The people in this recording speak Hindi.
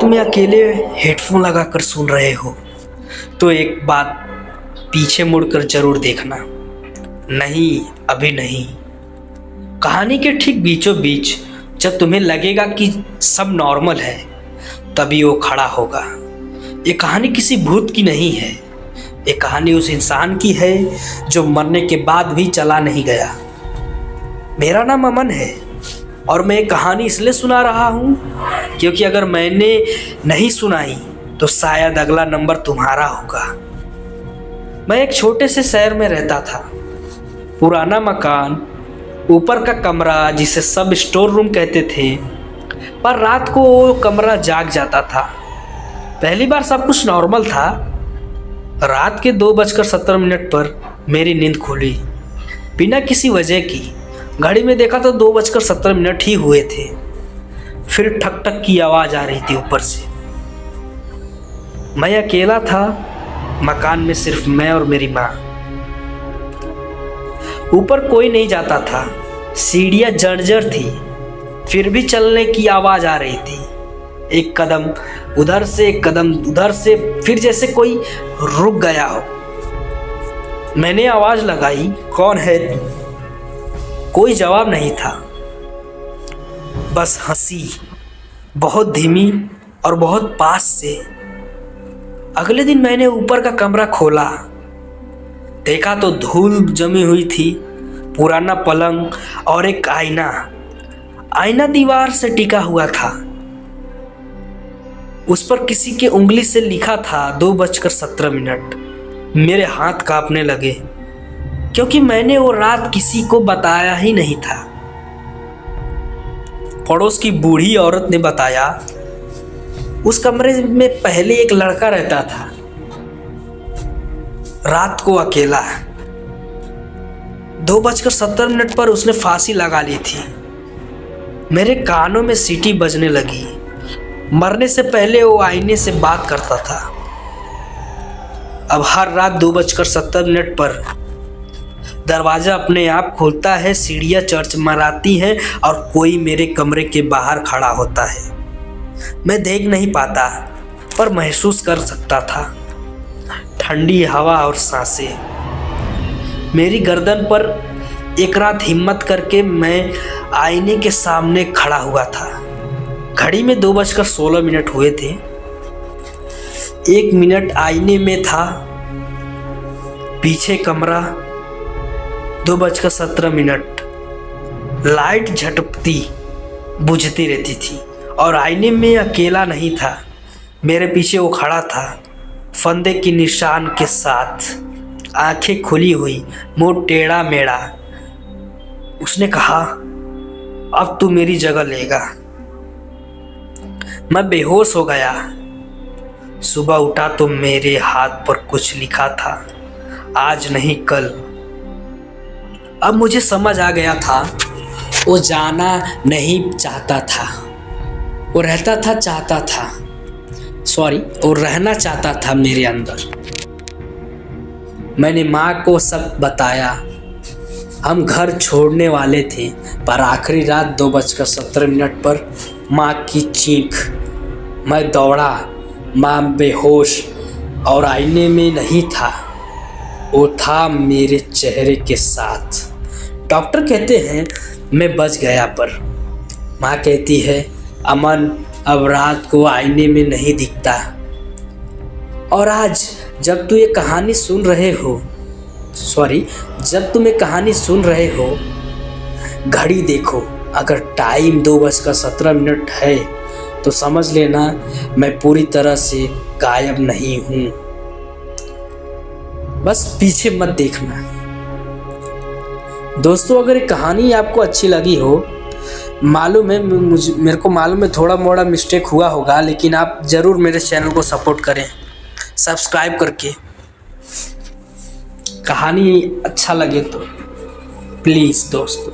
में अकेले हेडफोन लगाकर सुन रहे हो तो एक बात पीछे मुड़कर जरूर देखना। नहीं, अभी नहीं। कहानी के ठीक बीचों बीच जब तुम्हें लगेगा कि सब नॉर्मल है, तभी वो खड़ा होगा। ये कहानी किसी भूत की नहीं है, ये कहानी उस इंसान की है जो मरने के बाद भी चला नहीं गया। मेरा नाम अमन है और मैं एक कहानी इसलिए सुना रहा हूँ क्योंकि अगर मैंने नहीं सुनाई तो शायद अगला नंबर तुम्हारा होगा। मैं एक छोटे से शहर में रहता था। पुराना मकान, ऊपर का कमरा जिसे सब स्टोर रूम कहते थे, पर रात को वो कमरा जाग जाता था। पहली बार सब कुछ नॉर्मल था। रात के 2:17 पर मेरी नींद खुली बिना किसी वजह की। घड़ी में देखा तो 2:17 ही हुए थे। फिर ठक ठक की आवाज़ आ रही थी ऊपर से। मैं अकेला था, मकान में सिर्फ मैं और मेरी माँ। ऊपर कोई नहीं जाता था, सीढ़ियाँ जर्जर थी, फिर भी चलने की आवाज़ आ रही थी। एक कदम उधर से, एक कदम उधर से, फिर जैसे कोई रुक गया हो। मैंने आवाज़ लगाई, कौन है? कोई जवाब नहीं था, बस हंसी, बहुत धीमी और बहुत पास से। अगले दिन मैंने ऊपर का कमरा खोला, देखा तो धूल जमी हुई थी, पुराना पलंग और एक आईना दीवार से टिका हुआ था। उस पर किसी के उंगली से लिखा था 2:17। मेरे हाथ कांपने लगे क्योंकि मैंने वो रात किसी को बताया ही नहीं था। पड़ोस की बूढ़ी औरत ने बताया उस कमरे में पहले एक लड़का रहता था, रात को अकेला। 2:17 पर उसने फांसी लगा ली थी। मेरे कानों में सीटी बजने लगी। मरने से पहले वो आईने से बात करता था। अब हर रात 2:17 पर दरवाज़ा अपने आप खुलता है, सीढ़ियाँ चरचराती हैं और कोई मेरे कमरे के बाहर खड़ा होता है। मैं देख नहीं पाता पर महसूस कर सकता था, ठंडी हवा और सांसें मेरी गर्दन पर। एक रात हिम्मत करके मैं आईने के सामने खड़ा हुआ था। घड़ी में 2:16 हुए थे। 1 मिनट आईने में था, पीछे कमरा। 2:17। लाइट झटपती बुझती रहती थी और आईने में अकेला नहीं था। मेरे पीछे वो खड़ा था, फंदे की निशान के साथ, आंखें खुली हुई, मुंह टेढ़ा मेढ़ा। उसने कहा, अब तू मेरी जगह लेगा। मैं बेहोश हो गया। सुबह उठा तो मेरे हाथ पर कुछ लिखा था, आज नहीं कल। अब मुझे समझ आ गया था, वो जाना नहीं चाहता था, वो रहता था, चाहता था, वो रहना चाहता था मेरे अंदर। मैंने माँ को सब बताया। हम घर छोड़ने वाले थे पर आखिरी रात 2:17 पर माँ की चीख। मैं दौड़ा, माँ बेहोश और आईने में नहीं था, वो था मेरे चेहरे के साथ। डॉक्टर कहते हैं मैं बच गया, पर माँ कहती है अमन अब रात को आईने में नहीं दिखता। और आज जब तुम ये कहानी सुन रहे हो, घड़ी देखो, अगर टाइम 2:17 है तो समझ लेना मैं पूरी तरह से गायब नहीं हूँ। बस पीछे मत देखना। दोस्तों, अगर ये कहानी आपको अच्छी लगी हो, मालूम है मेरे को मालूम है थोड़ा मोड़ा मिस्टेक हुआ होगा, लेकिन आप ज़रूर मेरे चैनल को सपोर्ट करें सब्सक्राइब करके। कहानी अच्छा लगे तो प्लीज़ दोस्तों।